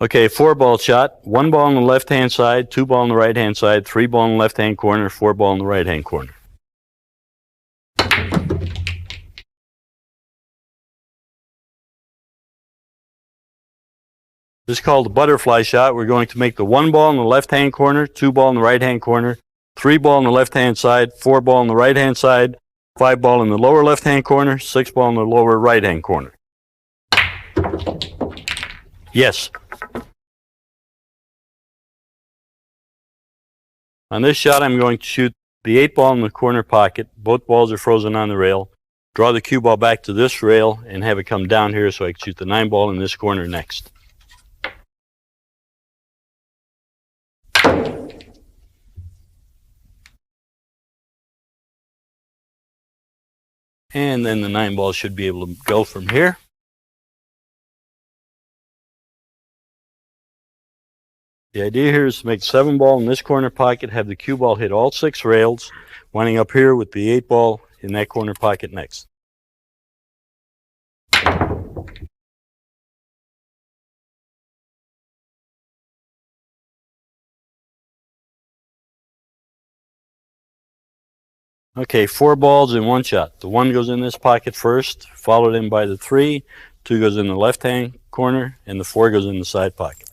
Okay, 4-ball shot. 1 ball on the left-hand side, 2 ball on the right-hand side, 3 ball in the left-hand corner, 4 ball in the right-hand corner. This is called the butterfly shot. We're going to make the 1 ball in the left-hand corner, 2 ball in the right-hand corner, 3 ball on the left-hand side, 4 ball on the right-hand side, 5 ball in the lower left-hand corner, 6 ball in the lower right-hand corner. Yes. On this shot, I'm going to shoot the 8 ball in the corner pocket. Both balls are frozen on the rail. Draw the cue ball back to this rail and have it come down here so I can shoot the 9 ball in this corner next. And then the 9 ball should be able to go from here. The idea here is to make 7 ball in this corner pocket, have the cue ball hit all 6 rails, winding up here with the 8 ball in that corner pocket next. Okay, 4 balls in 1 shot. The 1 goes in this pocket first, followed in by the 3, 2 goes in the left-hand corner, and the 4 goes in the side pocket.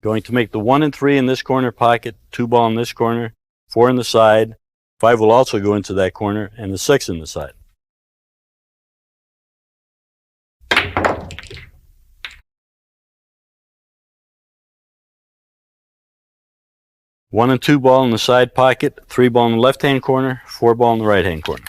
Going to make the 1 and 3 in this corner pocket, 2 ball in this corner, 4 in the side, 5 will also go into that corner, and the 6 in the side. One and 2 ball in the side pocket, 3 ball in the left-hand corner, 4 ball in the right-hand corner.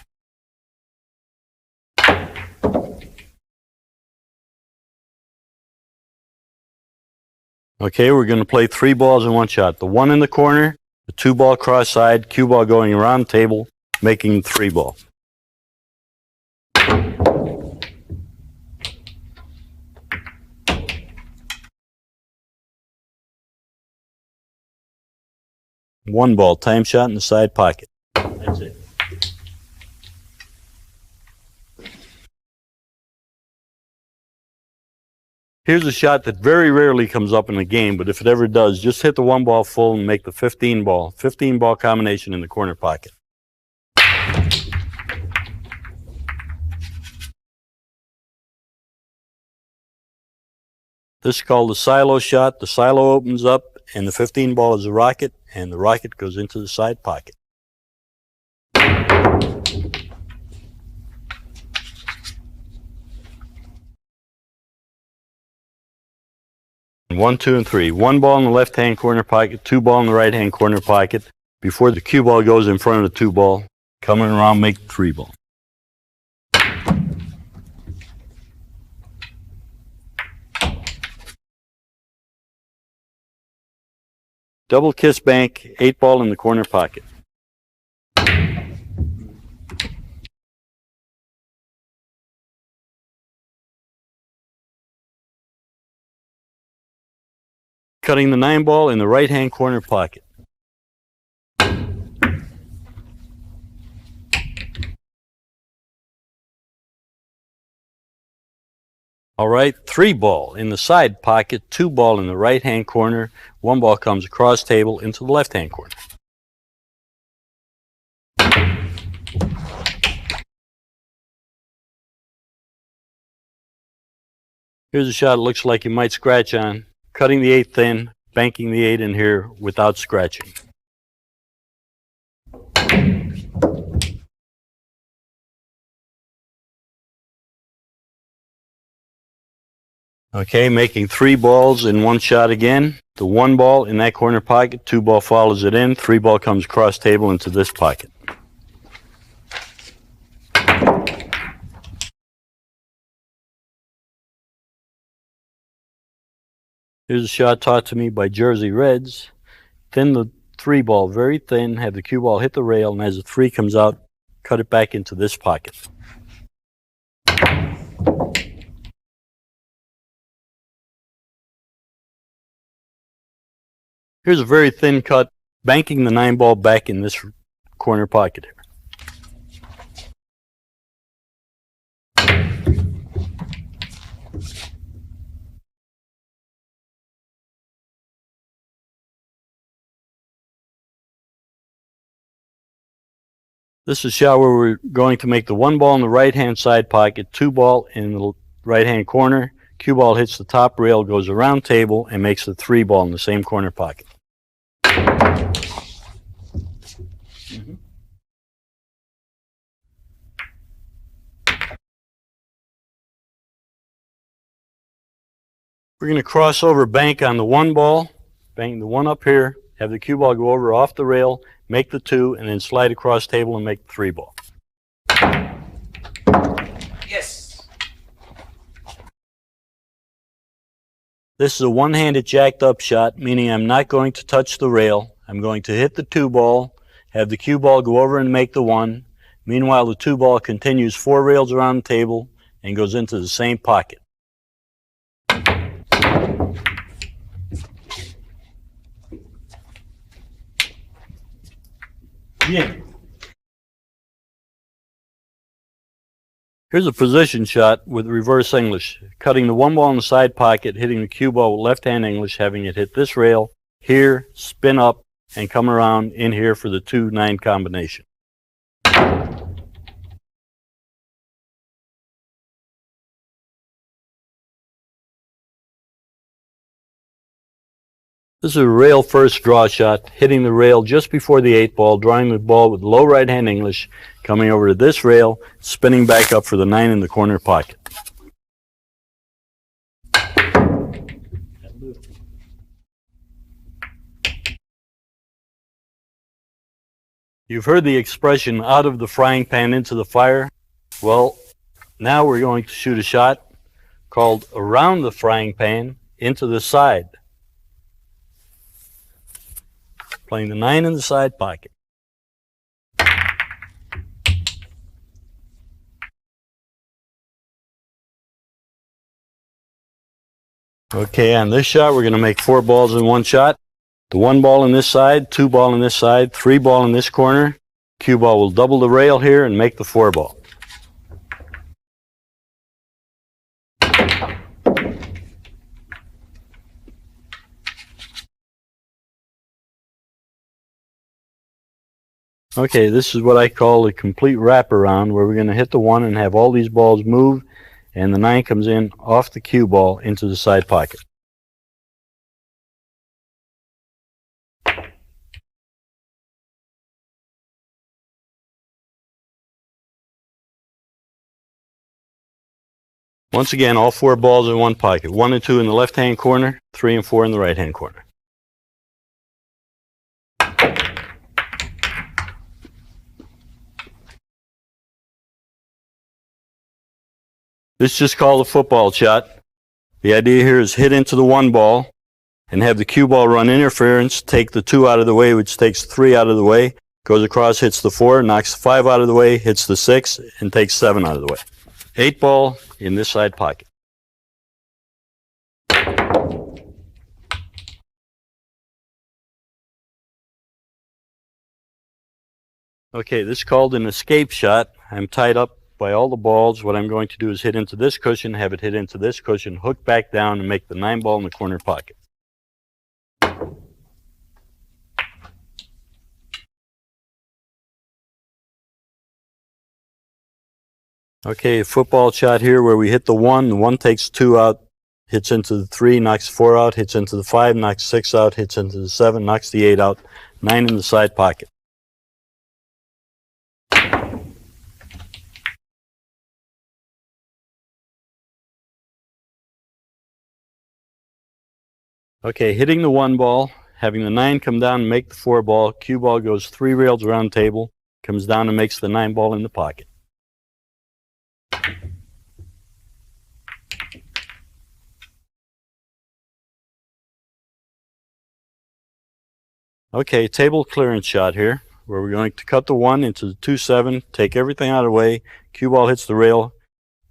Okay, we're going to play 3 balls in 1 shot. The 1 in the corner, the 2 ball cross side, cue ball going around the table, making 3 ball. One ball, time shot in the side pocket. That's it. Here's a shot that very rarely comes up in the game, but if it ever does, just hit the 1 ball full and make the 15 ball combination in the corner pocket. This is called the silo shot. The silo opens up and the 15 ball is a rocket, and the rocket goes into the side pocket. One, 2, and 3. 1 ball in the left-hand corner pocket, 2 ball in the right-hand corner pocket. Before the cue ball goes in front of the 2 ball, coming around, make 3 ball. Double kiss bank, 8 ball in the corner pocket. Cutting the 9 ball in the right-hand corner pocket. All right, 3 ball in the side pocket, 2 ball in the right-hand corner, 1 ball comes across table into the left-hand corner. Here's a shot it looks like you might scratch on. Cutting the 8 thin, banking the 8 in here without scratching. Okay, making 3 balls in 1 shot again. The 1 ball in that corner pocket, 2 ball follows it in, 3 ball comes across table into this pocket. Here's a shot taught to me by Jersey Reds. Thin the 3 ball very thin, have the cue ball hit the rail, and as the 3 comes out, cut it back into this pocket. Here's a very thin cut, banking the 9 ball back in this corner pocket here. This is a shot where we're going to make the one ball in the right hand side pocket, two ball in the right hand corner. Cue ball hits the top rail, goes around table, and makes the three ball in the same corner pocket. We're going to cross over bank on the one ball, bang the one up here, have the cue ball go over off the rail, make the two, and then slide across table and make the three ball. Yes. This is a one-handed jacked up shot, meaning I'm not going to touch the rail. I'm going to hit the two ball, have the cue ball go over and make the one. Meanwhile, the two ball continues four rails around the table and goes into the same pocket. Yeah. Here's a position shot with reverse English, cutting the one ball in the side pocket, hitting the cue ball with left-hand English, having it hit this rail, here, spin up, and come around in here for the 2-9 combination. This is a rail first draw shot, hitting the rail just before the 8 ball, drawing the ball with low right hand English, coming over to this rail, spinning back up for the 9 in the corner pocket. You've heard the expression out of the frying pan into the fire. Well, now we're going to shoot a shot called around the frying pan into the side, playing the 9 in the side pocket. Okay, on this shot we're going to make 4 balls in one shot. The 1 ball in this side, 2 ball in this side, 3 ball in this corner. Cue ball will double the rail here and make the 4 ball. Okay, this is what I call a complete wraparound, where we're going to hit the 1 and have all these balls move, and the 9 comes in off the cue ball into the side pocket. Once again, all 4 balls in one pocket. 1 and 2 in the left-hand corner, 3 and 4 in the right-hand corner. This is just called a football shot. The idea here is hit into the 1 ball and have the cue ball run interference, take the 2 out of the way, which takes 3 out of the way, goes across, hits the 4, knocks 5 out of the way, hits the 6, and takes 7 out of the way. 8 ball in this side pocket. Okay, this is called an escape shot. I'm tied up by all the balls. What I'm going to do is hit into this cushion, have it hit into this cushion, hook back down, and make the 9 ball in the corner pocket. Okay, a football shot here where we hit the 1. The 1 takes 2 out, hits into the 3, knocks 4 out, hits into the 5, knocks 6 out, hits into the 7, knocks the 8 out, 9 in the side pocket. Okay, hitting the 1 ball, having the 9 come down and make the 4 ball, cue ball goes 3 rails around the table, comes down and makes the 9 ball in the pocket. Okay, table clearance shot here, where we're going to cut the 1 into the 2-7, take everything out of the way, cue ball hits the rail,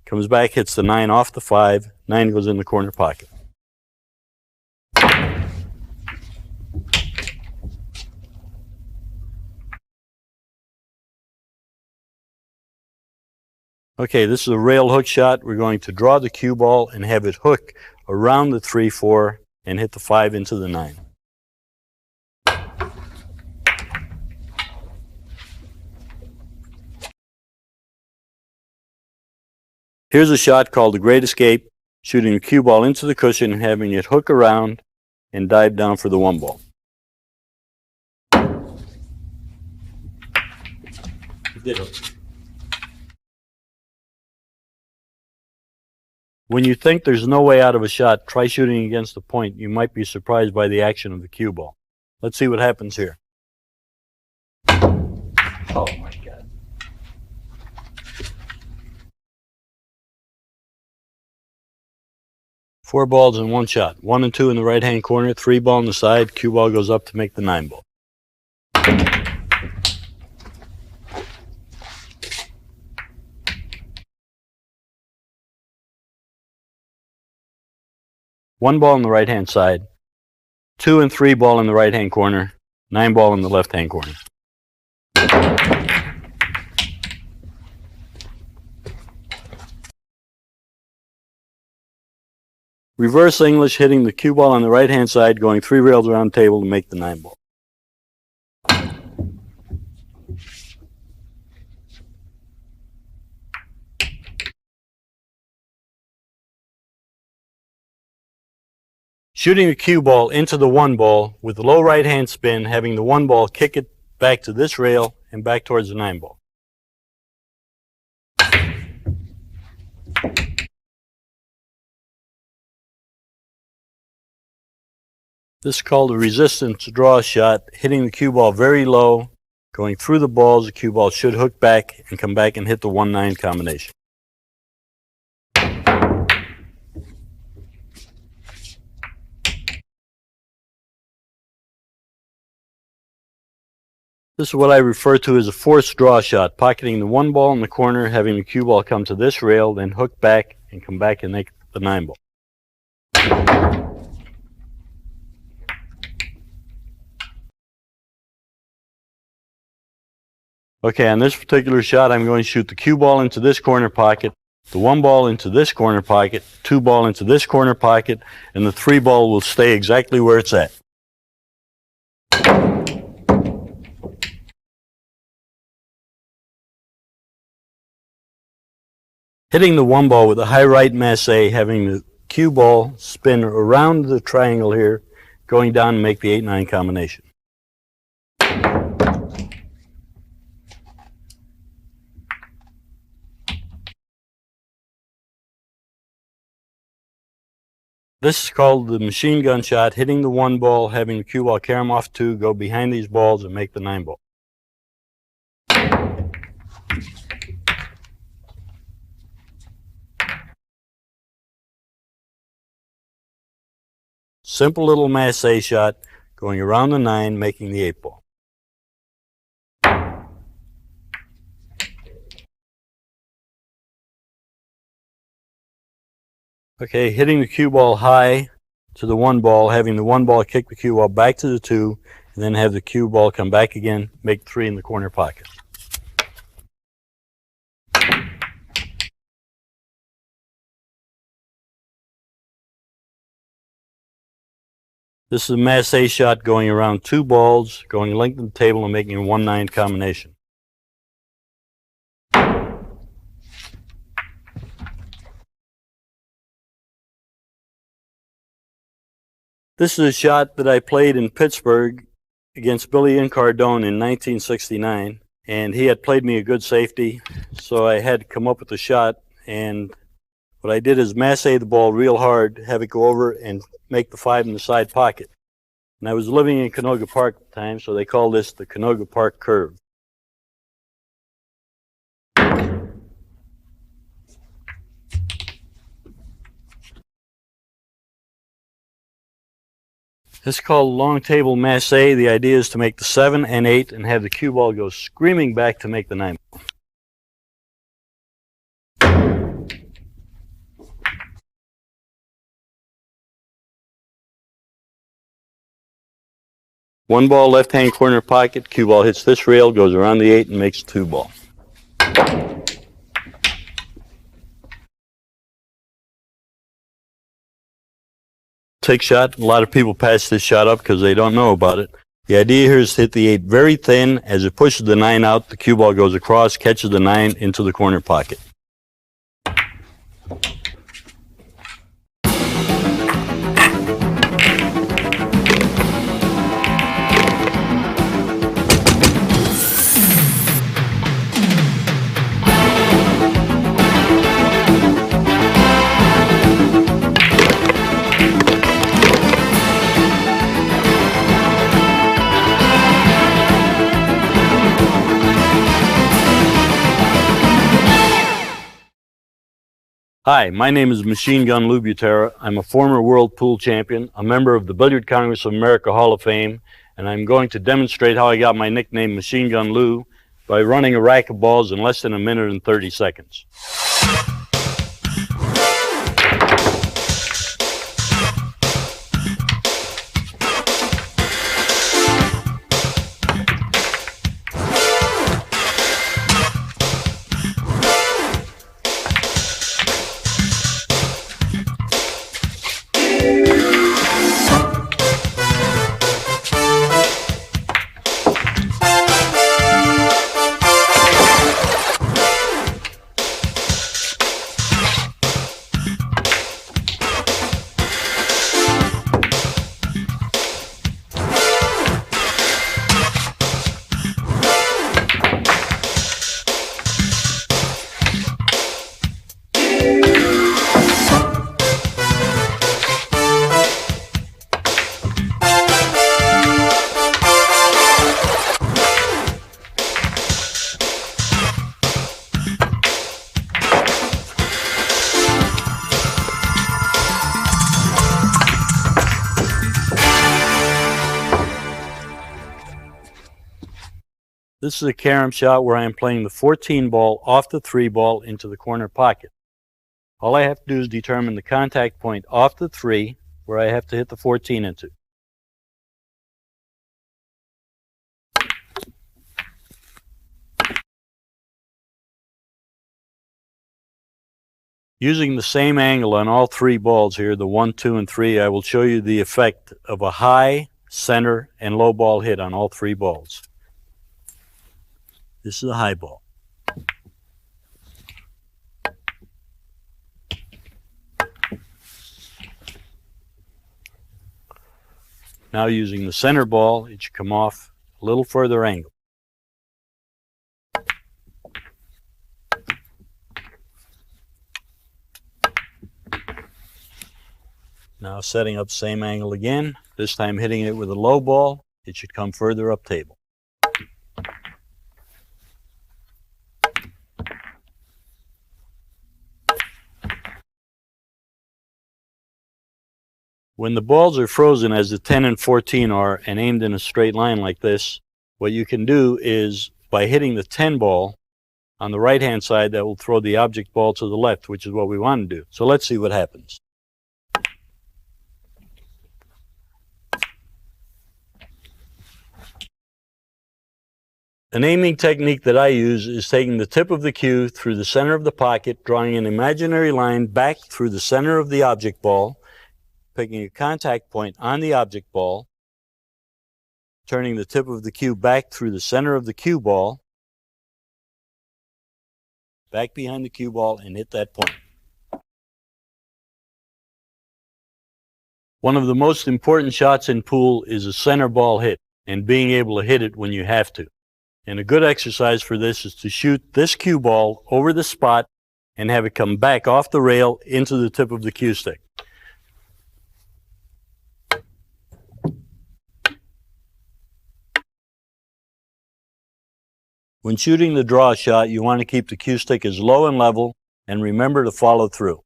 comes back, hits the 9 off the 5, 9 goes in the corner pocket. Okay, this is a rail hook shot. We're going to draw the cue ball and have it hook around the 3-4 and hit the 5 into the 9. Here's a shot called the Great Escape, shooting the cue ball into the cushion and having it hook around and dive down for the 1 ball. When you think there's no way out of a shot, try shooting against the point. You might be surprised by the action of the cue ball. Let's see what happens here. Oh my God. Four balls in one shot. 1 and 2 in the right-hand corner, 3 ball on the side, cue ball goes up to make the 9 ball. One ball on the right-hand side, 2 and 3 ball in the right-hand corner, 9 ball in the left-hand corner. Reverse English, hitting the cue ball on the right-hand side, going 3 rails around the table to make the 9 ball. Shooting the cue ball into the 1 ball with the low right-hand spin, having the 1 ball kick it back to this rail and back towards the 9 ball. This is called a resistance draw shot, hitting the cue ball very low, going through the balls. The cue ball should hook back and come back and hit the 1-9 combination. This is what I refer to as a forced draw shot, pocketing the 1 ball in the corner, having the cue ball come to this rail, then hook back and come back and make the 9 ball. Okay, on this particular shot, I'm going to shoot the cue ball into this corner pocket, the 1 ball into this corner pocket, 2 ball into this corner pocket, and the 3 ball will stay exactly where it's at. Hitting the 1 ball with a high right masse, having the cue ball spin around the triangle here, going down to make the 8-9 combination. This is called the machine gun shot, hitting the 1 ball, having the cue ball carry them off 2, go behind these balls and make the 9 ball. Simple little masse shot, going around the 9, making the 8 ball. Okay, hitting the cue ball high to the 1 ball, having the 1 ball kick the cue ball back to the 2, and then have the cue ball come back again, make 3 in the corner pocket. This is a masse shot going around 2 balls, going length of the table and making a 1-9 combination. This is a shot that I played in Pittsburgh against Billy Incardone in 1969, and he had played me a good safety, so I had to come up with a shot, and what I did is masse the ball real hard, have it go over and make the 5 in the side pocket. And I was living in Canoga Park at the time, so they call this the Canoga Park curve. This is called long table masse. The idea is to make the 7 and 8 and have the cue ball go screaming back to make the 9 ball. One ball left-hand corner pocket, cue ball hits this rail, goes around the 8 and makes 2 ball. tick shot. A lot of people pass this shot up because they don't know about it. The idea here is to hit the 8 very thin. As it pushes the 9 out, the cue ball goes across, catches the 9 into the corner pocket. Hi, my name is Machine Gun Lou Butera. I'm a former World Pool Champion, a member of the Billiard Congress of America Hall of Fame, and I'm going to demonstrate how I got my nickname Machine Gun Lou by running a rack of balls in less than a minute and 30 seconds. This is a carom shot where I am playing the 14 ball off the 3 ball into the corner pocket. All I have to do is determine the contact point off the 3 where I have to hit the 14 into. Using the same angle on all 3 balls here, the 1, 2, and 3, I will show you the effect of a high, center, and low ball hit on all 3 balls. This is a high ball. Now using the center ball, it should come off a little further angle. Now setting up same angle again, this time hitting it with a low ball, it should come further up table. When the balls are frozen as the 10 and 14 are and aimed in a straight line like this, what you can do is by hitting the 10 ball on the right hand side, that will throw the object ball to the left, which is what we want to do. So let's see what happens. An aiming technique that I use is taking the tip of the cue through the center of the pocket, drawing an imaginary line back through the center of the object ball, picking a contact point on the object ball, turning the tip of the cue back through the center of the cue ball, back behind the cue ball, and hit that point. One of the most important shots in pool is a center ball hit and being able to hit it when you have to. And a good exercise for this is to shoot this cue ball over the spot and have it come back off the rail into the tip of the cue stick. When shooting the draw shot, you want to keep the cue stick as low and level, and remember to follow through.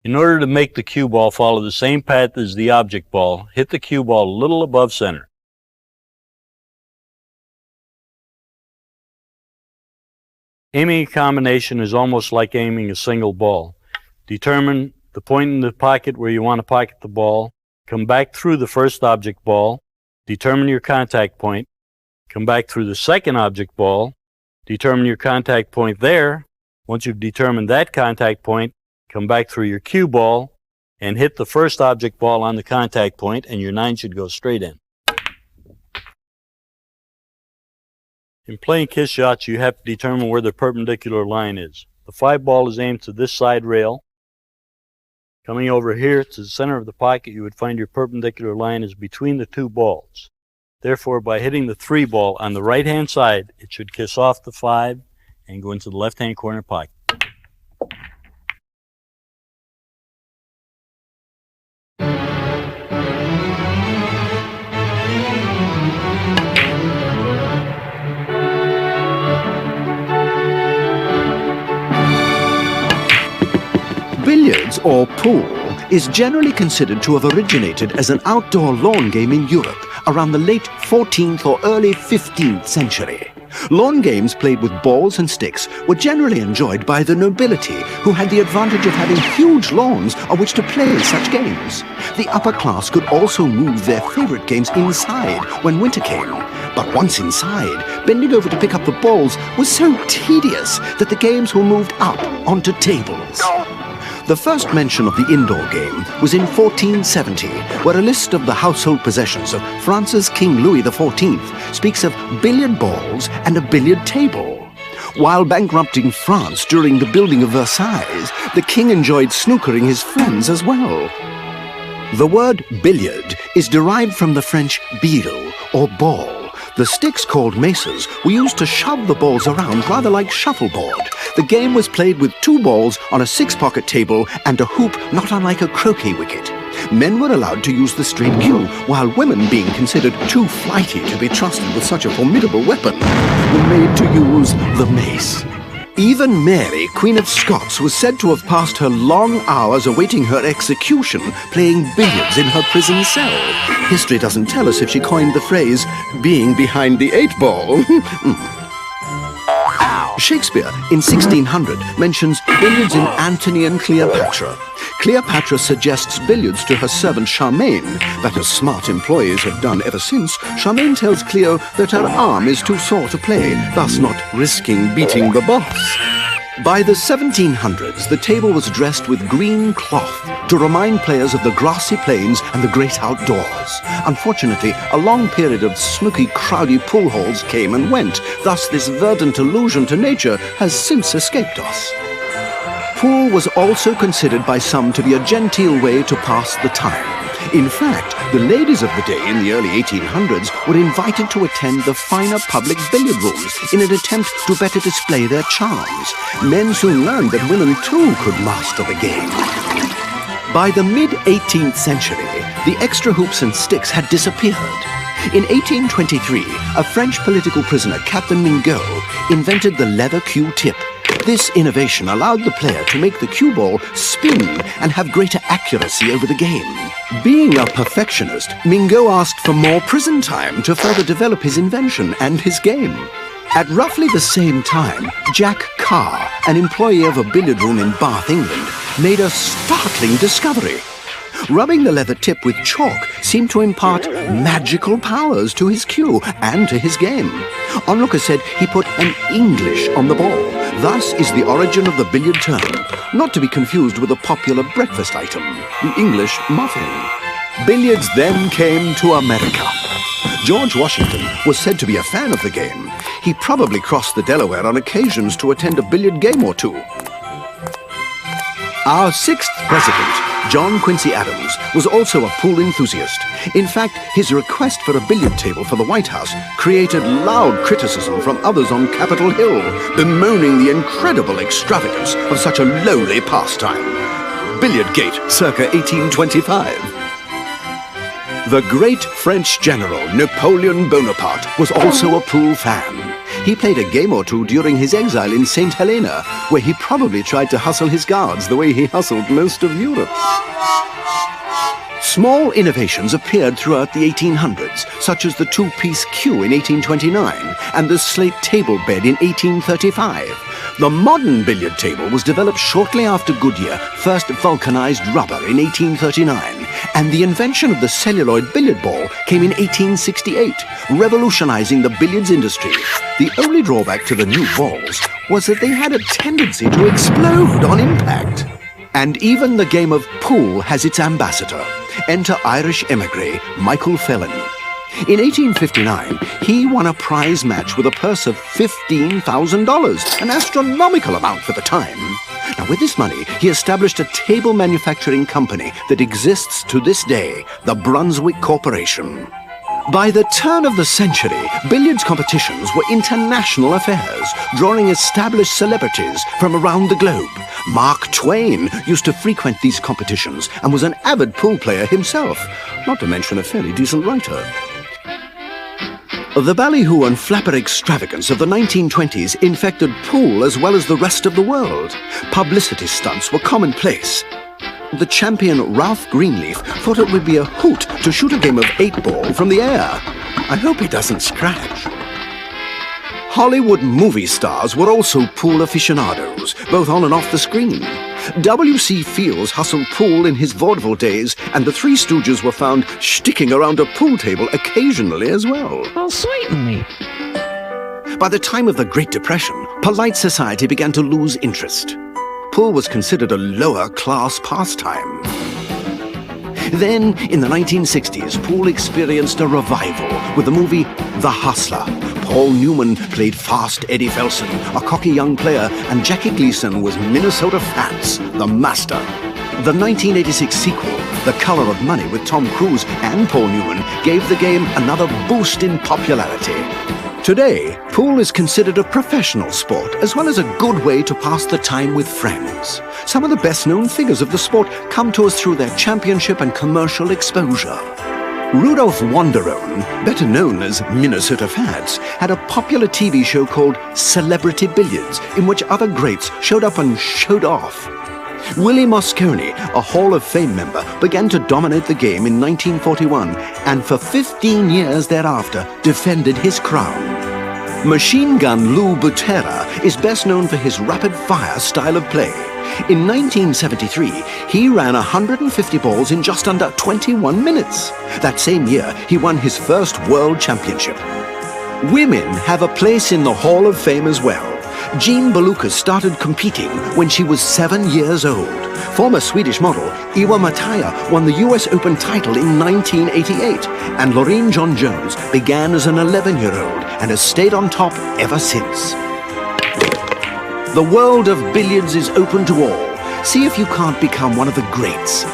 In order to make the cue ball follow the same path as the object ball, hit the cue ball a little above center. Aiming a combination is almost like aiming a single ball. Determine the point in the pocket where you want to pocket the ball. Come back through the first object ball, determine your contact point, come back through the second object ball, determine your contact point there, Once you've determined that contact point, come back through your cue ball and hit the first object ball on the contact point, and your 9 should go straight in. In playing kiss shots, you have to determine where the perpendicular line is. The 5 ball is aimed to this side rail. Coming over here to the center of the pocket, you would find your perpendicular line is between the 2 balls. Therefore, by hitting the 3 ball on the right-hand side, it should kiss off the 5 and go into the left-hand corner pocket. Billiards, or pool, is generally considered to have originated as an outdoor lawn game in Europe around the late 14th or early 15th century. Lawn games played with balls and sticks were generally enjoyed by the nobility, who had the advantage of having huge lawns on which to play such games. The upper class could also move their favorite games inside when winter came. But once inside, bending over to pick up the balls was so tedious that the games were moved up onto tables. The first mention of the indoor game was in 1470, where a list of the household possessions of France's King Louis XIV speaks of billiard balls and a billiard table. While bankrupting France during the building of Versailles, the king enjoyed snookering his friends as well. The word billiard is derived from the French bille, or ball. The sticks, called maces, were used to shove the balls around rather like shuffleboard. The game was played with 2 balls on a 6-pocket table and a hoop not unlike a croquet wicket. Men were allowed to use the straight cue, while women, being considered too flighty to be trusted with such a formidable weapon, were made to use the mace. Even Mary, Queen of Scots, was said to have passed her long hours awaiting her execution playing billiards in her prison cell. History doesn't tell us if she coined the phrase, being behind the 8 ball. Shakespeare, in 1600, mentions billiards in Antony and Cleopatra. Cleopatra suggests billiards to her servant Charmaine, but as smart employees have done ever since, Charmaine tells Cleo that her arm is too sore to play, thus not risking beating the boss. By the 1700s, the table was dressed with green cloth to remind players of the grassy plains and the great outdoors. Unfortunately, a long period of snooky, crowdy pool halls came and went. Thus, this verdant allusion to nature has since escaped us. Pool was also considered by some to be a genteel way to pass the time. In fact, the ladies of the day in the early 1800s were invited to attend the finer public billiard rooms in an attempt to better display their charms. Men soon learned that women too could master the game. By the mid-18th century, the extra hoops and sticks had disappeared. In 1823, a French political prisoner, Captain Mingo, invented the leather cue tip. This innovation allowed the player to make the cue ball spin and have greater accuracy over the game. Being a perfectionist, Mingo asked for more prison time to further develop his invention and his game. At roughly the same time, Jack Carr, an employee of a billiard room in Bath, England, made a startling discovery. Rubbing the leather tip with chalk seemed to impart magical powers to his cue and to his game. Onlookers said he put an English on the ball. Thus is the origin of the billiard term, not to be confused with a popular breakfast item, the English muffin. Billiards then came to America. George Washington was said to be a fan of the game. He probably crossed the Delaware on occasions to attend a billiard game or two. Our 6th president, John Quincy Adams, was also a pool enthusiast. In fact, his request for a billiard table for the White House created loud criticism from others on Capitol Hill, bemoaning the incredible extravagance of such a lowly pastime. Billiardgate, circa 1825. The great French general Napoleon Bonaparte was also a pool fan. He played a game or two during his exile in St. Helena, where he probably tried to hustle his guards the way he hustled most of Europe. Small innovations appeared throughout the 1800s, such as the 2-piece cue in 1829 and the slate table bed in 1835. The modern billiard table was developed shortly after Goodyear first vulcanized rubber in 1839, and the invention of the celluloid billiard ball came in 1868, revolutionizing the billiards industry. The only drawback to the new balls was that they had a tendency to explode on impact. And even the game of pool has its ambassador. Enter Irish emigre Michael Phelan. In 1859, he won a prize match with a purse of $15,000, an astronomical amount for the time. Now, with this money, he established a table manufacturing company that exists to this day, the Brunswick Corporation. By the turn of the century, billiards competitions were international affairs, drawing established celebrities from around the globe. Mark Twain used to frequent these competitions and was an avid pool player himself, not to mention a fairly decent writer. The ballyhoo and flapper extravagance of the 1920s infected pool as well as the rest of the world. Publicity stunts were commonplace. The champion Ralph Greenleaf thought it would be a hoot to shoot a game of 8-ball from the air. I hope he doesn't scratch. Hollywood movie stars were also pool aficionados, both on and off the screen. W.C. Fields hustled pool in his vaudeville days, and the Three Stooges were found sticking around a pool table occasionally as well. Well, certainly. By the time of the Great Depression, polite society began to lose interest. Pool was considered a lower-class pastime. Then, in the 1960s, pool experienced a revival with the movie The Hustler. Paul Newman played Fast Eddie Felson, a cocky young player, and Jackie Gleason was Minnesota Fats, the master. The 1986 sequel, The Color of Money with Tom Cruise and Paul Newman, gave the game another boost in popularity. Today, pool is considered a professional sport, as well as a good way to pass the time with friends. Some of the best-known figures of the sport come to us through their championship and commercial exposure. Rudolph Wanderone, better known as Minnesota Fats, had a popular TV show called Celebrity Billiards, in which other greats showed up and showed off. Willie Moscone, a Hall of Fame member, began to dominate the game in 1941, and for 15 years thereafter defended his crown. Machine Gun Lou Butera is best known for his rapid-fire style of play. In 1973, he ran 150 balls in just under 21 minutes. That same year, he won his first World Championship. Women have a place in the Hall of Fame as well. Jean Belucas started competing when she was 7 years old. Former Swedish model Iwa Mataya won the US Open title in 1988, and Loreen John Jones began as an 11-year-old and has stayed on top ever since. The world of billiards is open to all. See if you can't become one of the greats.